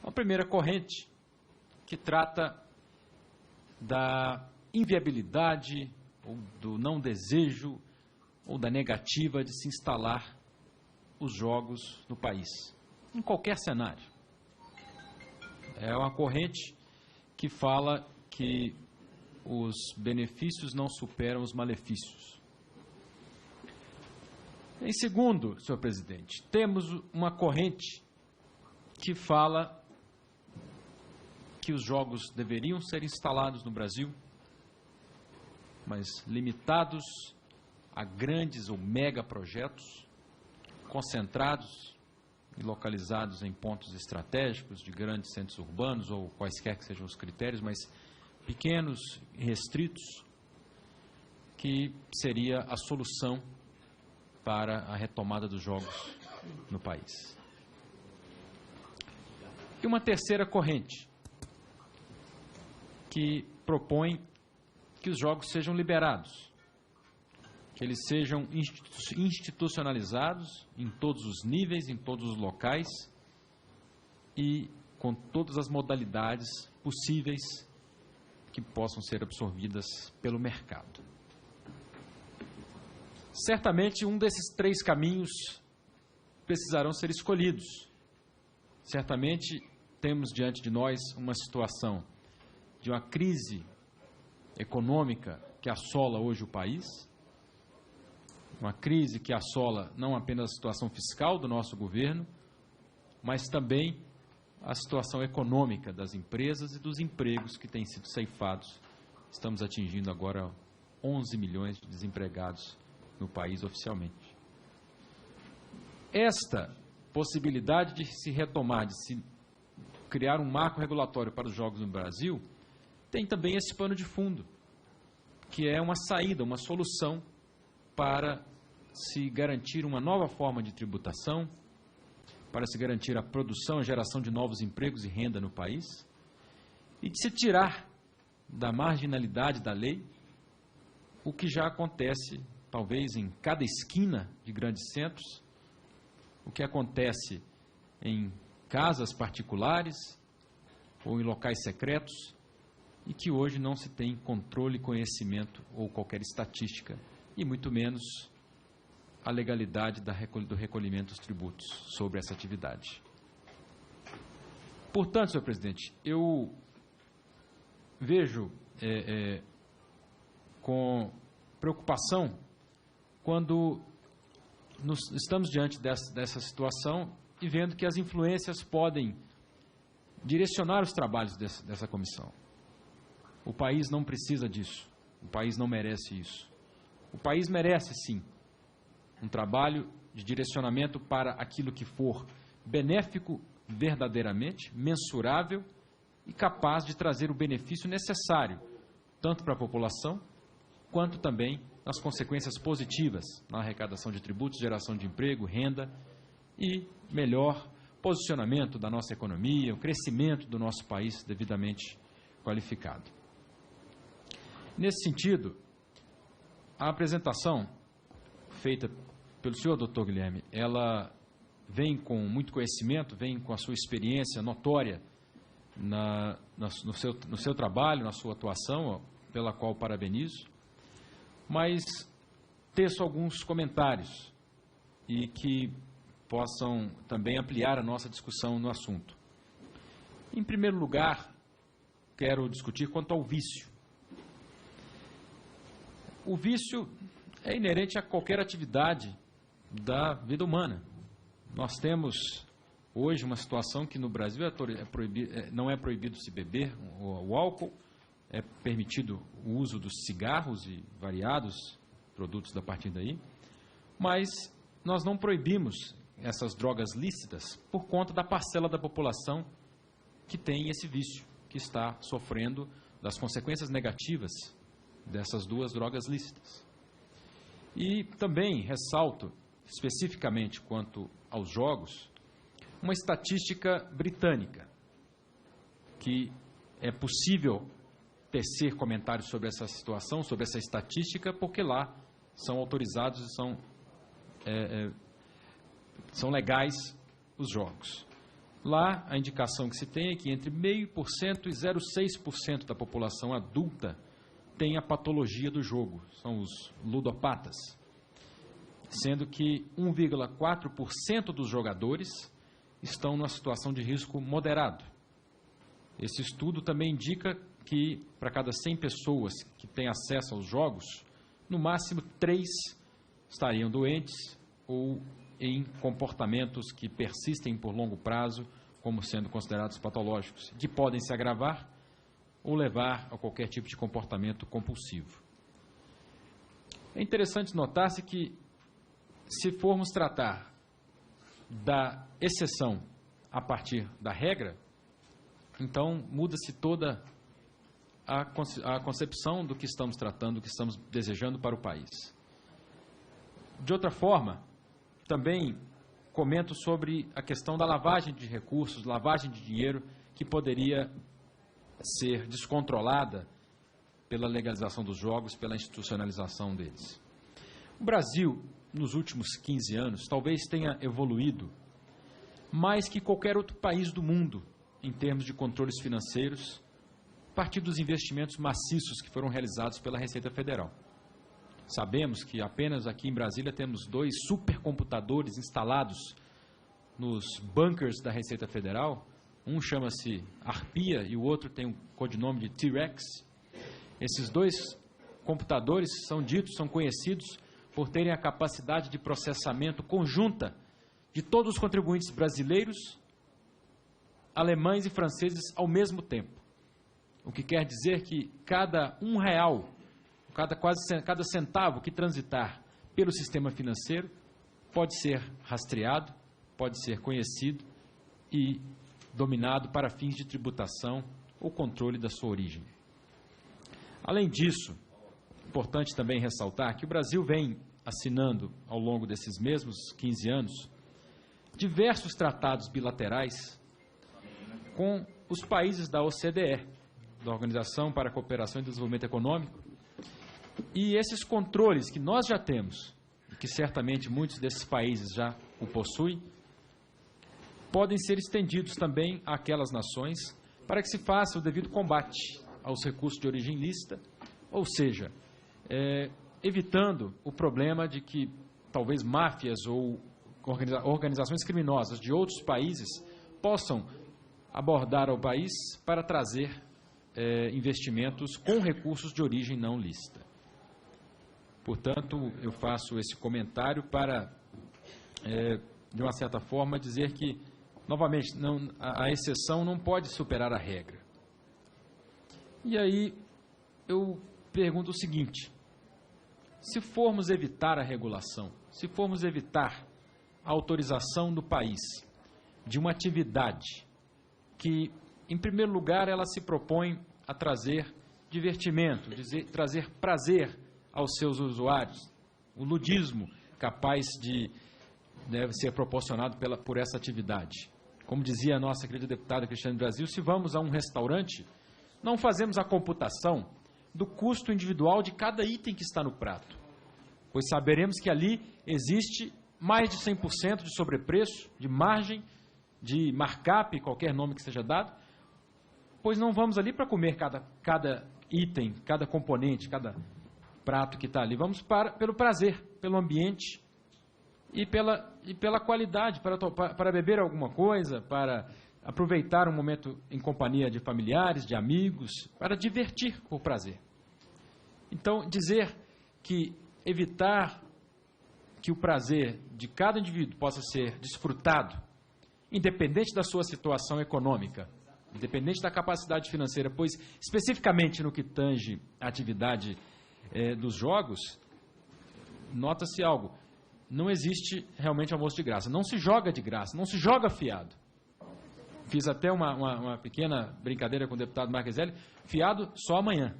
Uma primeira corrente que trata da inviabilidade ou do não desejo ou da negativa de se instalar os jogos no país, em qualquer cenário. É uma corrente que fala que os benefícios não superam os malefícios. Em segundo, senhor presidente, temos uma corrente que fala que os jogos deveriam ser instalados no Brasil, mas limitados a grandes ou megaprojetos, concentrados e localizados em pontos estratégicos de grandes centros urbanos ou quaisquer que sejam os critérios, mas pequenos e restritos, que seria a solução para a retomada dos jogos no país. E uma terceira corrente, que propõe que os jogos sejam liberados, que eles sejam institucionalizados em todos os níveis, em todos os locais e com todas as modalidades possíveis que possam ser absorvidas pelo mercado. Certamente um desses três caminhos precisarão ser escolhidos. Certamente temos diante de nós uma situação de uma crise econômica que assola hoje o país, uma crise que assola não apenas a situação fiscal do nosso governo, mas também a situação econômica das empresas e dos empregos que têm sido ceifados. Estamos atingindo agora 11 milhões de desempregados no país oficialmente. Esta possibilidade de se retomar, de se criar um marco regulatório para os jogos no Brasil, tem também esse pano de fundo, que é uma saída, uma solução para se garantir uma nova forma de tributação, para se garantir a produção e geração de novos empregos e renda no país, e de se tirar da marginalidade da lei o que já acontece, talvez, em cada esquina de grandes centros, o que acontece em casas particulares ou em locais secretos, e que hoje não se tem controle, conhecimento ou qualquer estatística, e muito menos a legalidade do recolhimento dos tributos sobre essa atividade. Portanto, senhor presidente, eu vejo com preocupação quando estamos diante dessa situação e vendo que as influências podem direcionar os trabalhos dessa comissão. O país não precisa disso. O país não merece isso. O país merece, sim, um trabalho de direcionamento para aquilo que for benéfico verdadeiramente, mensurável e capaz de trazer o benefício necessário, tanto para a população, quanto também nas consequências positivas na arrecadação de tributos, geração de emprego, renda e melhor posicionamento da nossa economia, o crescimento do nosso país devidamente qualificado. Nesse sentido, a apresentação feita pelo senhor, doutor Guilherme, ela vem com muito conhecimento, vem com a sua experiência notória no seu trabalho, na sua atuação, pela qual parabenizo, mas teço alguns comentários e que possam também ampliar a nossa discussão no assunto. Em primeiro lugar, quero discutir quanto ao vício. O vício é inerente a qualquer atividade da vida humana. Nós temos hoje uma situação que no Brasil não é proibido se beber o álcool, é permitido o uso dos cigarros e variados produtos da partir daí, mas nós não proibimos essas drogas lícitas por conta da parcela da população que tem esse vício, que está sofrendo das consequências negativas dessas duas drogas lícitas. E também ressalto, especificamente quanto aos jogos, uma estatística britânica, que é possível tecer comentários sobre essa situação, sobre essa estatística, porque lá são autorizados e são legais os jogos. Lá, a indicação que se tem é que entre 0,5% e 0,6% da população adulta tem a patologia do jogo, são os ludopatas, sendo que 1,4% dos jogadores estão numa situação de risco moderado. Esse estudo também indica que, para cada 100 pessoas que têm acesso aos jogos, no máximo 3 estariam doentes ou em comportamentos que persistem por longo prazo, como sendo considerados patológicos, que podem se agravar ou levar a qualquer tipo de comportamento compulsivo. É interessante notar-se que, se formos tratar da exceção a partir da regra, então muda-se toda a concepção do que estamos tratando, do que estamos desejando para o país. De outra forma, também comento sobre a questão da lavagem de recursos, lavagem de dinheiro, que poderia ser descontrolada pela legalização dos jogos, pela institucionalização deles. O Brasil, nos últimos 15 anos, talvez tenha evoluído mais que qualquer outro país do mundo em termos de controles financeiros, a partir dos investimentos maciços que foram realizados pela Receita Federal. Sabemos que apenas aqui em Brasília temos 2 supercomputadores instalados nos bunkers da Receita Federal. Um chama-se Arpia e o outro tem o codinome de T-Rex. Esses 2 computadores são conhecidos por terem a capacidade de processamento conjunta de todos os contribuintes brasileiros, alemães e franceses ao mesmo tempo. O que quer dizer que cada R$1, cada centavo que transitar pelo sistema financeiro pode ser rastreado, pode ser conhecido e dominado para fins de tributação ou controle da sua origem. Além disso, é importante também ressaltar que o Brasil vem assinando, ao longo desses mesmos 15 anos, diversos tratados bilaterais com os países da OCDE, da Organização para a Cooperação e Desenvolvimento Econômico, e esses controles que nós já temos, e que certamente muitos desses países já o possuem, podem ser estendidos também àquelas nações para que se faça o devido combate aos recursos de origem ilícita, ou seja, evitando o problema de que talvez máfias ou organizações criminosas de outros países possam abordar ao país para trazer investimentos com recursos de origem não lícita. Portanto, eu faço esse comentário para, de uma certa forma, dizer que, novamente, a exceção não pode superar a regra. E aí eu pergunto o seguinte: se formos evitar a regulação, se formos evitar a autorização do país de uma atividade que, em primeiro lugar, ela se propõe a trazer divertimento, trazer prazer aos seus usuários, o ludismo capaz de ser proporcionado por essa atividade. Como dizia a nossa querida deputada Cristiane Brasil, se vamos a um restaurante, não fazemos a computação do custo individual de cada item que está no prato, pois saberemos que ali existe mais de 100% de sobrepreço, de margem, de markup, qualquer nome que seja dado, pois não vamos ali para comer cada item, cada componente, cada prato que está ali. Vamos pelo prazer, pelo ambiente e pela qualidade, para beber alguma coisa, para aproveitar um momento em companhia de familiares, de amigos, para divertir por prazer. Então, dizer que evitar que o prazer de cada indivíduo possa ser desfrutado, independente da sua situação econômica, independente da capacidade financeira, pois especificamente no que tange a atividade dos jogos, nota-se algo: não existe realmente almoço de graça, não se joga de graça, não se joga fiado. Fiz até uma pequena brincadeira com o deputado Marqueselli: fiado só amanhã.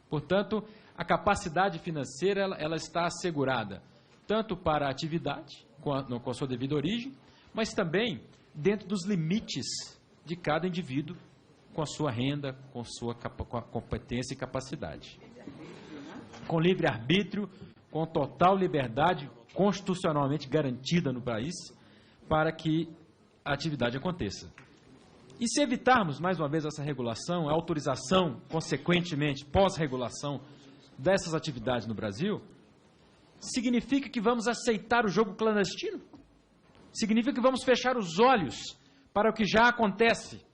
Portanto, a capacidade financeira ela está assegurada, tanto para a atividade, com a sua devida origem, mas também dentro dos limites de cada indivíduo, com a sua renda, com a competência e capacidade. Com livre-arbítrio, com total liberdade constitucionalmente garantida no país, para que a atividade aconteça. E se evitarmos, mais uma vez, essa regulação, a autorização, consequentemente, pós-regulação dessas atividades no Brasil, significa que vamos aceitar o jogo clandestino? Significa que vamos fechar os olhos para o que já acontece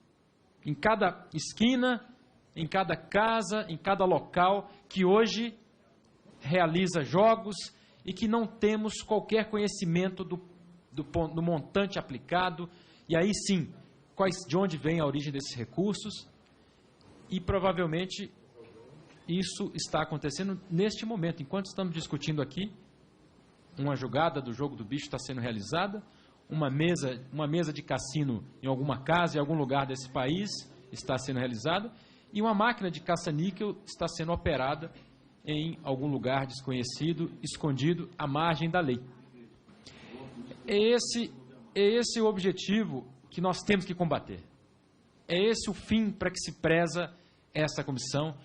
em cada esquina, em cada casa, em cada local que hoje realiza jogos e que não temos qualquer conhecimento do montante aplicado, e aí sim, de onde vem a origem desses recursos, e provavelmente isso está acontecendo neste momento. Enquanto estamos discutindo aqui, uma jogada do jogo do bicho está sendo realizada, uma mesa de cassino em alguma casa, em algum lugar desse país, está sendo realizada, e uma máquina de caça-níquel está sendo operada em algum lugar desconhecido, escondido, à margem da lei. É esse o objetivo que nós temos que combater. É esse o fim para que se preza essa comissão,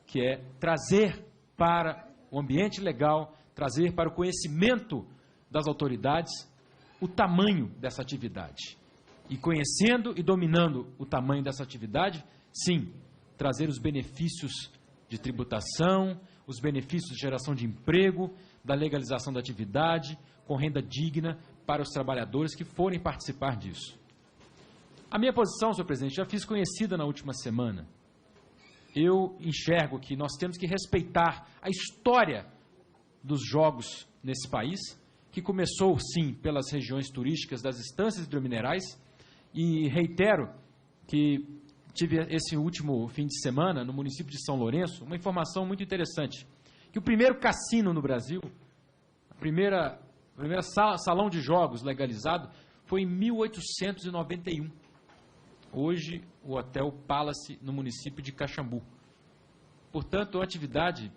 que é trazer para o ambiente legal, trazer para o conhecimento das autoridades o tamanho dessa atividade. E conhecendo e dominando o tamanho dessa atividade, sim, trazer os benefícios de tributação, os benefícios de geração de emprego, da legalização da atividade, com renda digna para os trabalhadores que forem participar disso. A minha posição, senhor presidente, já fiz conhecida na última semana. Eu enxergo que nós temos que respeitar a história dos jogos nesse país, que começou, sim, pelas regiões turísticas das estâncias hidrominerais, e reitero que tive esse último fim de semana, no município de São Lourenço, uma informação muito interessante, que o primeiro cassino no Brasil, a primeira salão de jogos legalizado, foi em 1891. Hoje, o Hotel Palace, no município de Caxambu. Portanto, uma atividade,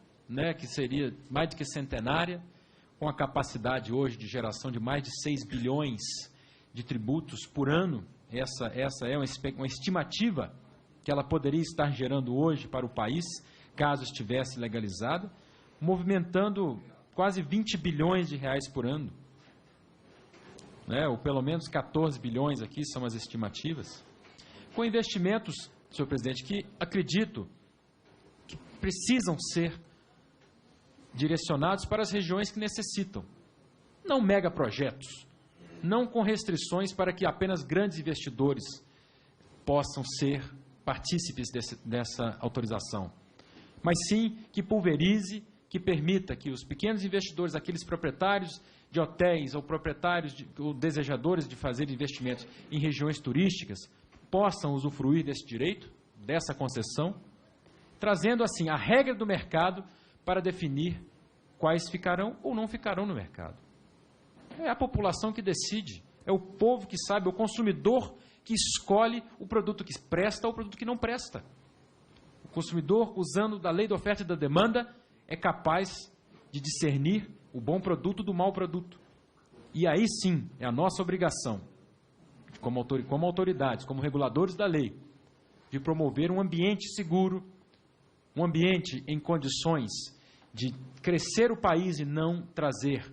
que seria mais do que centenária, com a capacidade hoje de geração de mais de 6 bilhões de tributos por ano. Essa é uma estimativa que ela poderia estar gerando hoje para o país, caso estivesse legalizado, movimentando quase 20 bilhões de reais por ano. Ou pelo menos 14 bilhões aqui são as estimativas. Com investimentos, senhor presidente, que acredito que precisam ser direcionados para as regiões que necessitam. Não megaprojetos, não com restrições para que apenas grandes investidores possam ser partícipes dessa autorização, mas sim que pulverize, que permita que os pequenos investidores, aqueles proprietários de hotéis ou proprietários ou desejadores de fazer investimentos em regiões turísticas, possam usufruir desse direito, dessa concessão, trazendo assim a regra do mercado para definir quais ficarão ou não ficarão no mercado. É a população que decide, é o povo que sabe, é o consumidor que escolhe o produto que presta ou o produto que não presta. O consumidor, usando da lei da oferta e da demanda, é capaz de discernir o bom produto do mau produto. E aí sim, é a nossa obrigação, como autoridades, como reguladores da lei, de promover um ambiente seguro, um ambiente em condições de crescer o país e não trazer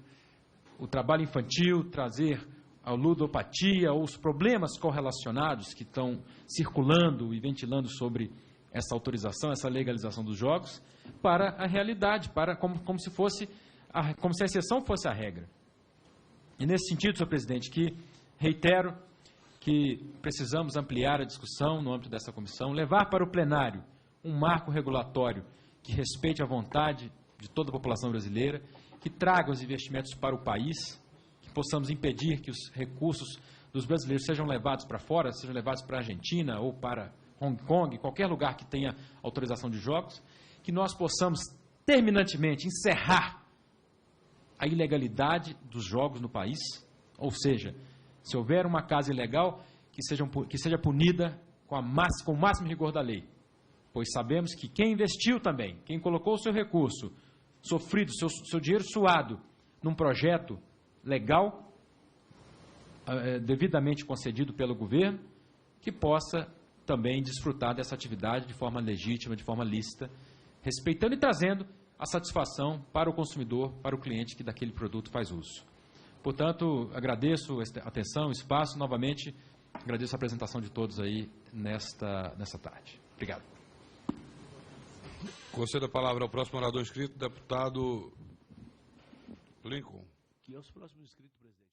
o trabalho infantil, trazer a ludopatia ou os problemas correlacionados que estão circulando e ventilando sobre essa autorização, essa legalização dos jogos, para a realidade, como se a exceção fosse a regra. E nesse sentido, senhor presidente, que reitero que precisamos ampliar a discussão no âmbito dessa comissão, levar para o plenário um marco regulatório que respeite a vontade de toda a população brasileira, que traga os investimentos para o país, que possamos impedir que os recursos dos brasileiros sejam levados para fora, sejam levados para a Argentina ou para Hong Kong, qualquer lugar que tenha autorização de jogos, que nós possamos terminantemente encerrar a ilegalidade dos jogos no país, ou seja, se houver uma casa ilegal, que seja punida com o máximo rigor da lei, pois sabemos que quem investiu também, quem colocou o seu recurso, sofrido, seu dinheiro suado, num projeto legal, devidamente concedido pelo governo, que possa também desfrutar dessa atividade de forma legítima, de forma lícita, respeitando e trazendo a satisfação para o consumidor, para o cliente que daquele produto faz uso. Portanto, agradeço a atenção, o espaço, novamente Agradeço a apresentação de todos aí nesta tarde. Obrigado. Concedo a palavra ao próximo orador inscrito, deputado Lincoln. Que é os próximos inscritos, presidente.